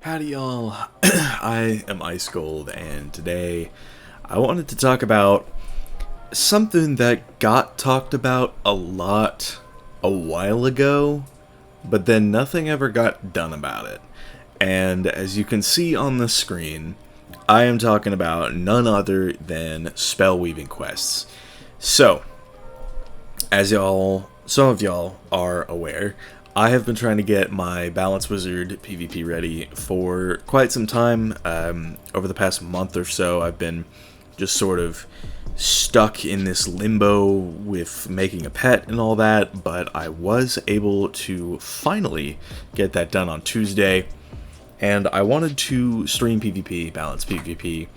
Howdy y'all, I am Ice Gold, and today I wanted to talk about something that got talked about a lot a while ago, but then nothing ever got done about it. And as you can see on the screen, I am talking about none other than spell weaving quests. So, as some of y'all are aware, I have been trying to get my Balanced Wizard PVP ready for quite some time. Over the past month or so, I've been just sort of stuck in this limbo with making a pet and all that, but I was able to finally get that done on Tuesday, and I wanted to stream PvP, Balanced PvP,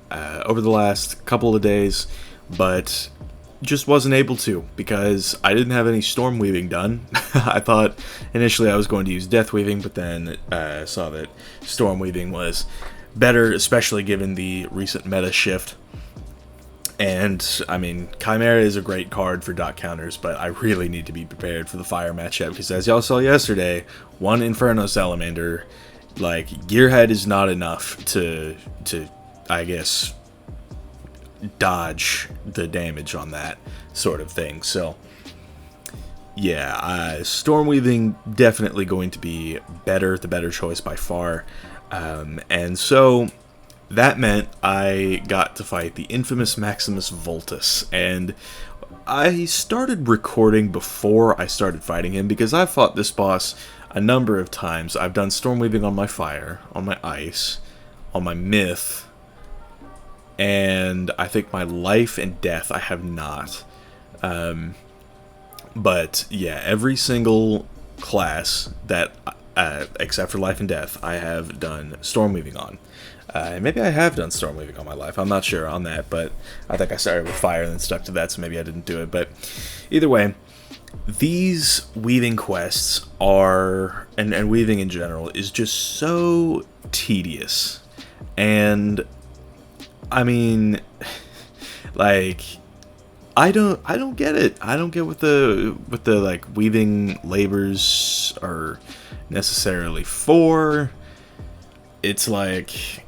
over the last couple of days, but just wasn't able to because I didn't have any storm weaving done. I thought initially I was going to use death weaving, but then saw that storm weaving was better, especially given the recent meta shift. And I mean, Chimera is a great card for dot counters, but I really need to be prepared for the fire matchup because, as y'all saw yesterday, one Inferno Salamander, like, Gearhead is not enough to I guess dodge the damage on that sort of thing. So yeah, storm weaving definitely going to be the better choice by far, and so that meant I got to fight the infamous Maximus Voltus, and I started recording before I started fighting him because I've fought this boss a number of times. I've done storm weaving on my fire, on my ice, on my myth, and I think my life and death I have not. But yeah, every single class that, except for life and death, I have done storm weaving on. Maybe I have done storm weaving on my life, I'm not sure on that, but I think I started with fire and then stuck to that, so maybe I didn't do it. But either way, these weaving quests are, and weaving in general, is just so tedious. And I mean, like, I don't get it. I don't get what the like weaving labors are necessarily for. It's like,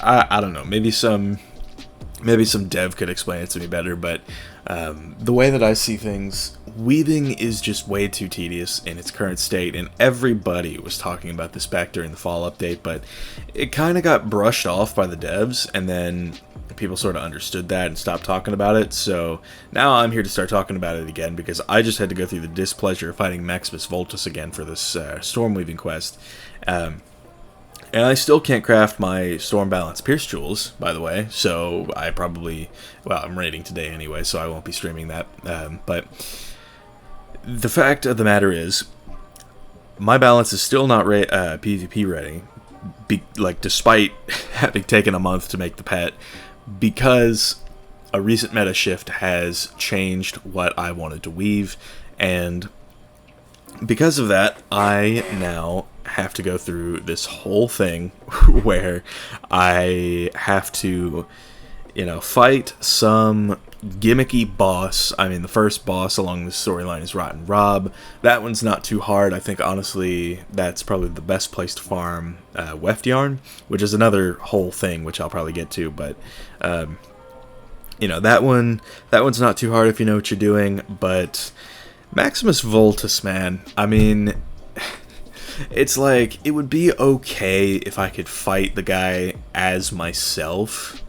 I don't know. Maybe some dev could explain it to me better, but the way that I see things, weaving is just way too tedious in its current state, and everybody was talking about this back during the fall update, but it kind of got brushed off by the devs, and then people sort of understood that and stopped talking about it. So now I'm here to start talking about it again because I just had to go through the displeasure of fighting Maximus Voltus again for this storm weaving quest. And I still can't craft my Storm Balance Pierce Jewels, by the way, so I probably, well, I'm raiding today anyway, so I won't be streaming that, but the fact of the matter is, my balance is still not PvP ready, despite having taken a month to make the pet, because a recent meta shift has changed what I wanted to weave, and because of that, I now have to go through this whole thing where I have to, fight some gimmicky boss. I mean, the first boss along the storyline is Rotten Rob. That one's not too hard. I think, honestly, that's probably the best place to farm Weft Yarn, which is another whole thing, which I'll probably get to, but that one's not too hard if you know what you're doing. But Maximus Voltus, man, I mean, it's like, it would be okay if I could fight the guy as myself,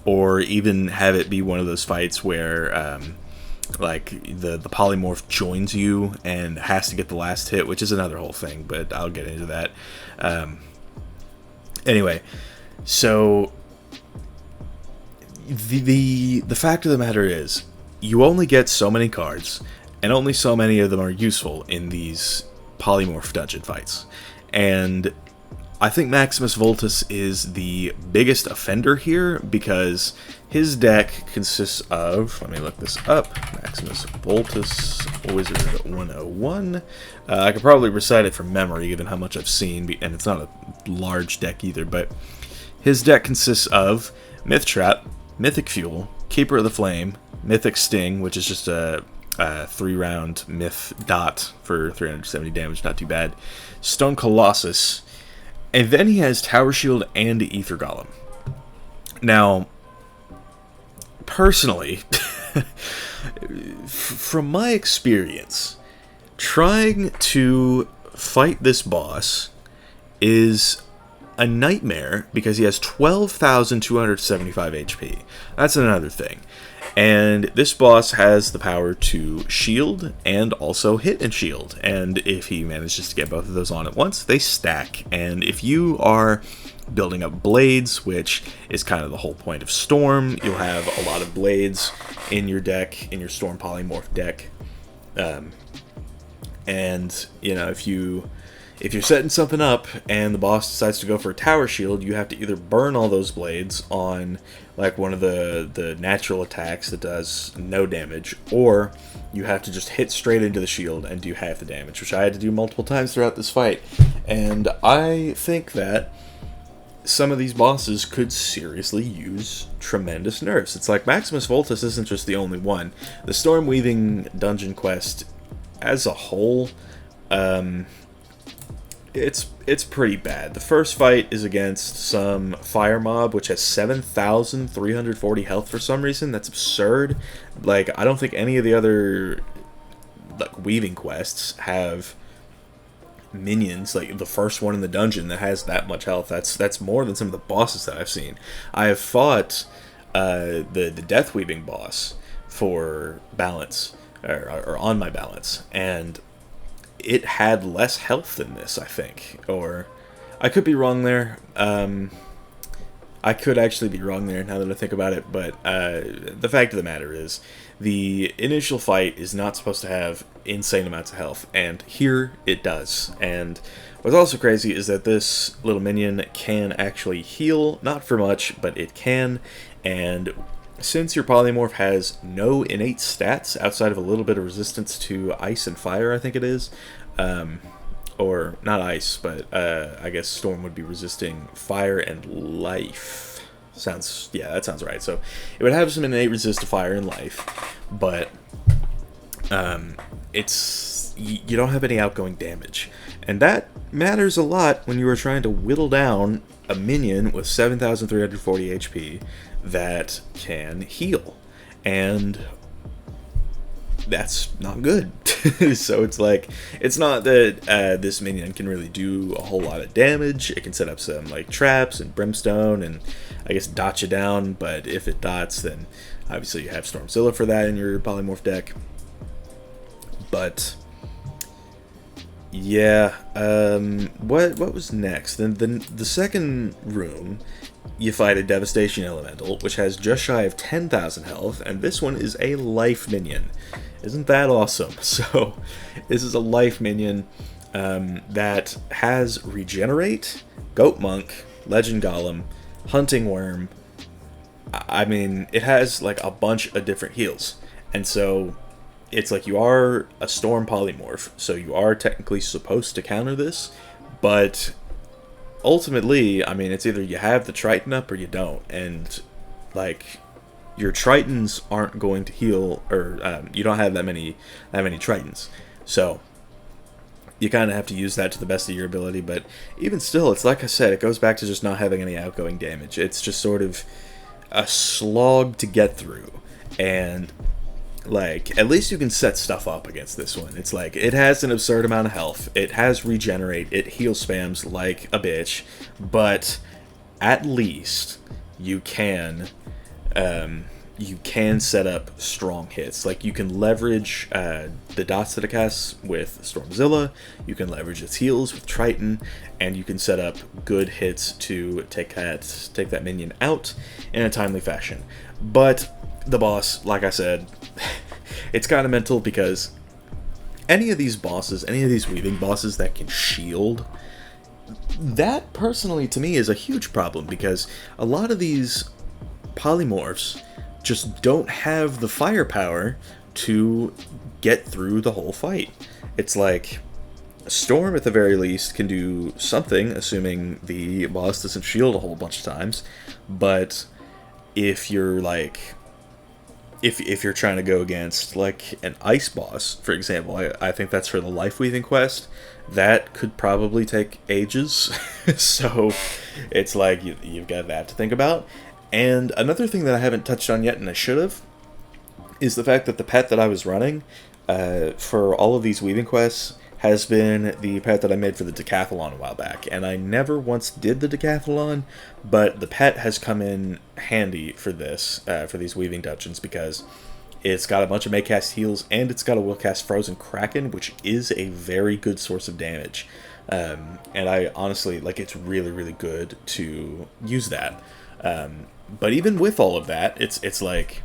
or even have it be one of those fights where, like, the Polymorph joins you and has to get the last hit, which is another whole thing, but I'll get into that. Anyway, so the fact of the matter is, you only get so many cards, and only so many of them are useful in these Polymorph dungeon fights. And I think Maximus Voltus is the biggest offender here because his deck consists of, let me look this up, Maximus Voltus Wizard101. I could probably recite it from memory given how much I've seen, and it's not a large deck either, but his deck consists of Myth Trap, Mythic Fuel, Keeper of the Flame, Mythic Sting, which is just a 3-round myth dot for 370 damage, not too bad, Stone Colossus, And then he has Tower Shield and Ether Golem. Now, personally, from my experience, trying to fight this boss is a nightmare because he has 12,275 HP. That's another thing. And this boss has the power to shield and also hit and shield. And if he manages to get both of those on at once, they stack. And if you are building up blades, which is kind of the whole point of Storm, you'll have a lot of blades in your deck, in your Storm Polymorph deck. And, you know, if you're setting something up and the boss decides to go for a tower shield, you have to either burn all those blades on like one of the natural attacks that does no damage, or you have to just hit straight into the shield and do half the damage, which I had to do multiple times throughout this fight. And I think that some of these bosses could seriously use tremendous nerfs. It's like Maximus Voltus isn't just the only one. The Storm Weaving dungeon quest as a whole, it's pretty bad. The first fight is against some fire mob, which has 7,340 health for some reason. That's absurd. Like, I don't think any of the other like weaving quests have minions, like the first one in the dungeon, that has that much health. That's more than some of the bosses that I've seen. I have fought the Death Weaving boss for balance, or on my balance, and it had less health than this, I think. Or I could be wrong there. I could actually be wrong there now that I think about it, but the fact of the matter is the initial fight is not supposed to have insane amounts of health, and here it does. And what's also crazy is that this little minion can actually heal, not for much, but it can. And since your Polymorph has no innate stats outside of a little bit of resistance to ice and fire, I think it is, or not ice, but I guess Storm would be resisting fire and life. Yeah, that sounds right. So it would have some innate resist to fire and life, but you don't have any outgoing damage, and that matters a lot when you are trying to whittle down a minion with 7,340 HP that can heal, and that's not good. So it's like, it's not that this minion can really do a whole lot of damage. It can set up some like traps and brimstone and I guess dot you down, but if it dots, then obviously you have Stormzilla for that in your Polymorph deck. But yeah, what was next? Then the second room, you fight a Devastation Elemental, which has just shy of 10,000 health, and this one is a life minion. Isn't that awesome? So this is a life minion that has Regenerate, Goat Monk, Legend Golem, Hunting Worm. I mean, it has like a bunch of different heals, and so it's like you are a Storm Polymorph, so you are technically supposed to counter this, but ultimately, I mean, it's either you have the Triton up or you don't, and like your Tritons aren't going to heal, or you don't have that many Tritons, so you kind of have to use that to the best of your ability. But even still, it's like I said, it goes back to just not having any outgoing damage. It's just sort of a slog to get through, and like, at least you can set stuff up against this one. It's like, it has an absurd amount of health, it has Regenerate, it heal spams like a bitch, but at least you can set up strong hits. Like, you can leverage the dots that it casts with Stormzilla, you can leverage its heals with Triton, and you can set up good hits to take that minion out in a timely fashion. But the boss, like I said, it's kind of mental, because any of these bosses, any of these weaving bosses that can shield, that personally to me is a huge problem, because a lot of these polymorphs just don't have the firepower to get through the whole fight. It's like Storm at the very least can do something, assuming the boss doesn't shield a whole bunch of times, but if you're like if you're trying to go against like an ice boss, for example, I think that's for the life weaving quest. That could probably take ages. So it's like you've got that to think about. And another thing that I haven't touched on yet, and I should have, is the fact that the pet that I was running for all of these weaving quests has been the pet that I made for the decathlon a while back. And I never once did the decathlon, but the pet has come in handy for this, for these weaving dungeons, because it's got a bunch of Maycast heals, and it's got a Willcast Frozen Kraken, which is a very good source of damage. And I honestly, like, it's really, really good to use that. But even with all of that, it's like,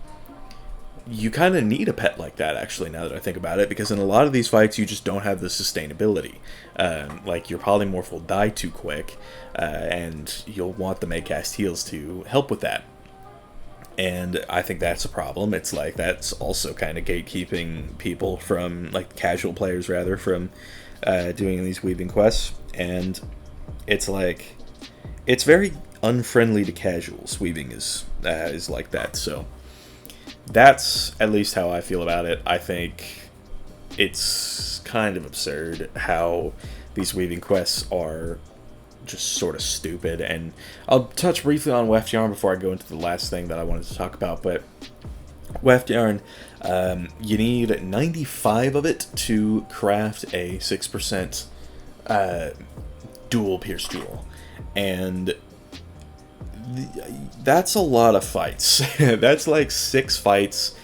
you kind of need a pet like that, actually, now that I think about it, because in a lot of these fights, you just don't have the sustainability. Like, your Polymorph will die too quick, and you'll want the Maycast heals to help with that. And I think that's a problem. It's like, that's also kind of gatekeeping people from, like, casual players, rather, from doing these weaving quests. And it's like, it's very unfriendly to casuals. Weaving is like that, so that's at least how I feel about it. I think it's kind of absurd how these weaving quests are just sort of stupid. And I'll touch briefly on Weft Yarn before I go into the last thing that I wanted to talk about. But Weft Yarn, you need 95 of it to craft a 6% dual pierce jewel. And that's a lot of fights. That's like 6 fights.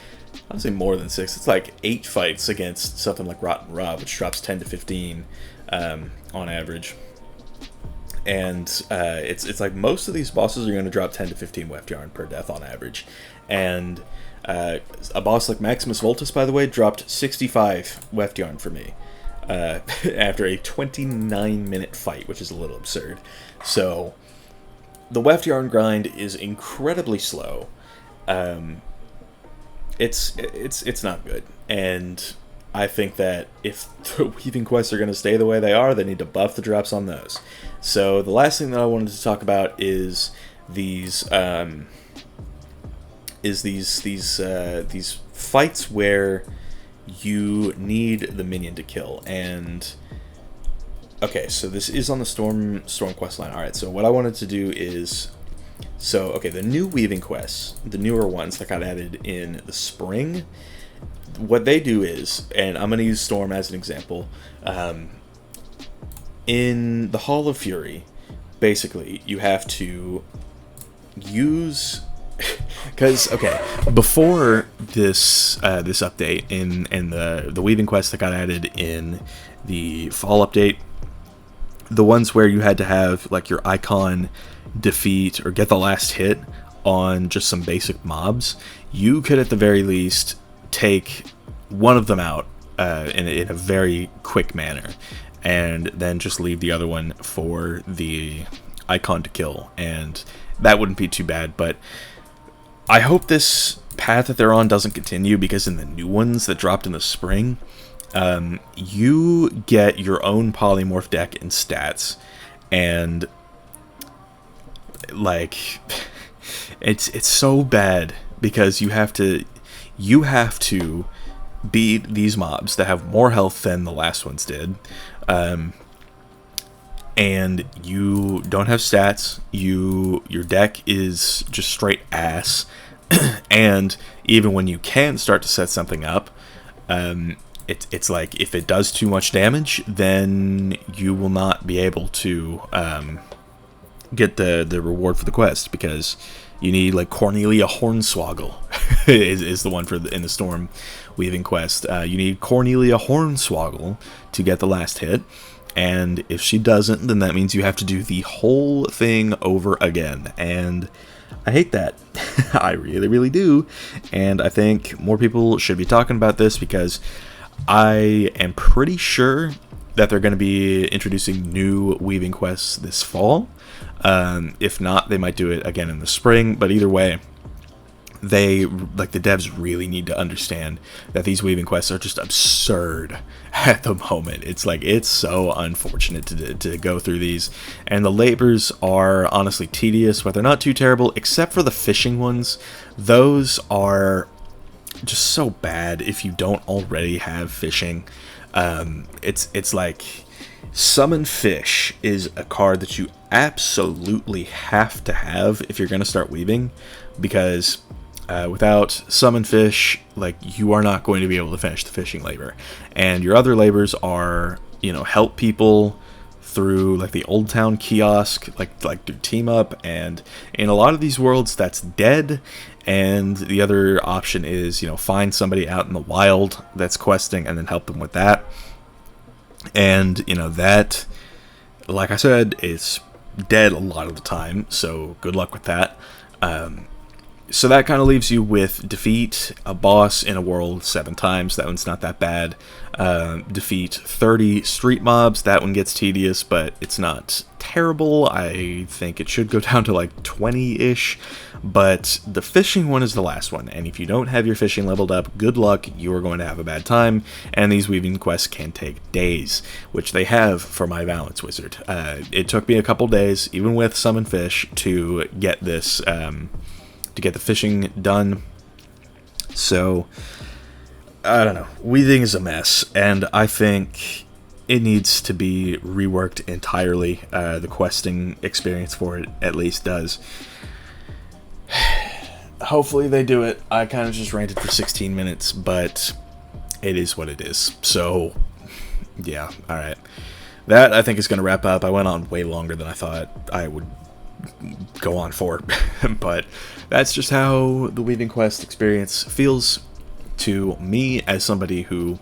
I'd say more than 6. It's like 8 fights against something like Rotten Rob, which drops 10 to 15 on average. And it's like most of these bosses are going to drop 10 to 15 Weft Yarn per death on average. And a boss like Maximus Voltus, by the way, dropped 65 Weft Yarn for me after a 29-minute fight, which is a little absurd. So the Weft Yarn grind is incredibly slow. It's not good, and I think that if the weaving quests are going to stay the way they are, they need to buff the drops on those. So the last thing that I wanted to talk about is these fights where you need the minion to kill. And okay, so this is on the Storm quest line. Alright, so what I wanted to do is, okay, the new weaving quests, the newer ones that got added in the spring, what they do is, and I'm going to use Storm as an example, in the Hall of Fury, basically, you have to use... Because, okay, before this update, in the weaving quest that got added in the fall update, the ones where you had to have like your icon defeat or get the last hit on just some basic mobs, you could at the very least take one of them out in a very quick manner, and then just leave the other one for the icon to kill, and that wouldn't be too bad. But I hope this path that they're on doesn't continue, because in the new ones that dropped in the spring, you get your own polymorph deck and stats, and like it's so bad, because you have to beat these mobs that have more health than the last ones did, and you don't have stats. Your deck is just straight ass, and even when you can start to set something up, it's like if it does too much damage, then you will not be able to get the reward for the quest, because you need like Cornelia Hornswoggle is the one in the Storm Weaving quest. You need Cornelia Hornswoggle to get the last hit, and if she doesn't, then that means you have to do the whole thing over again, and I hate that. I really, really do, and I think more people should be talking about this, because I am pretty sure that they're going to be introducing new weaving quests this fall. If not, they might do it again in the spring, but either way, the devs really need to understand that these weaving quests are just absurd at the moment. It's like, it's so unfortunate to go through these, and the labors are honestly tedious, but they're not too terrible, except for the fishing ones. Those are just so bad if you don't already have fishing. It's like Summon Fish is a card that you absolutely have to have if you're going to start weaving, because without Summon Fish, like, you are not going to be able to finish the fishing labor. And your other labors are, you know, help people through like the Old Town kiosk, like do team up, and in a lot of these worlds that's dead. And the other option is, you know, find somebody out in the wild that's questing and then help them with that. And, you know, that, like I said, is dead a lot of the time, so good luck with that. So that kind of leaves you with defeat a boss in a world 7 times. That one's not that bad. Defeat 30 street mobs. That one gets tedious, but it's not terrible. I think it should go down to like 20-ish. But the fishing one is the last one. And if you don't have your fishing leveled up, good luck. You are going to have a bad time. And these weaving quests can take days, which they have for my Valence Wizard. It took me a couple days, even with Summon Fish, to get this... to get the fishing done. So I don't know, weaving is a mess, and I think it needs to be reworked entirely. The questing experience for it at least does. Hopefully they do it. I kind of just ranted for 16 minutes, but it is what it is. So yeah, alright, that I think is going to wrap up. I went on way longer than I thought I would go on for, but that's just how the weaving quest experience feels to me as somebody who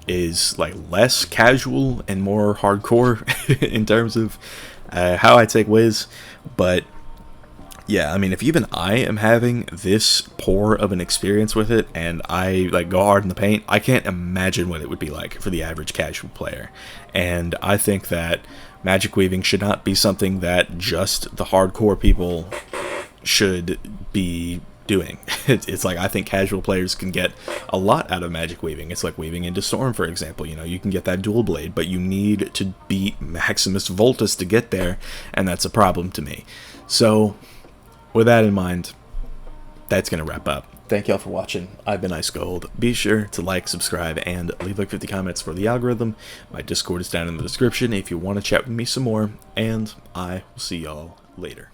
is like less casual and more hardcore in terms of how I take Wiz. But yeah, I mean, if even I am having this poor of an experience with it and I like go hard in the paint, I can't imagine what it would be like for the average casual player. And I think that magic weaving should not be something that just the hardcore people should be doing. It's like, I think casual players can get a lot out of magic weaving. It's like weaving into Storm, for example. You know, you can get that dual blade, but you need to beat Maximus Voltus to get there, and that's a problem to me. So with that in mind, that's going to wrap up. Thank y'all for watching. I've been Ice Gold. Be sure to like, subscribe, and leave like 50 comments for the algorithm. My Discord is down in the description if you want to chat with me some more, and I will see y'all later.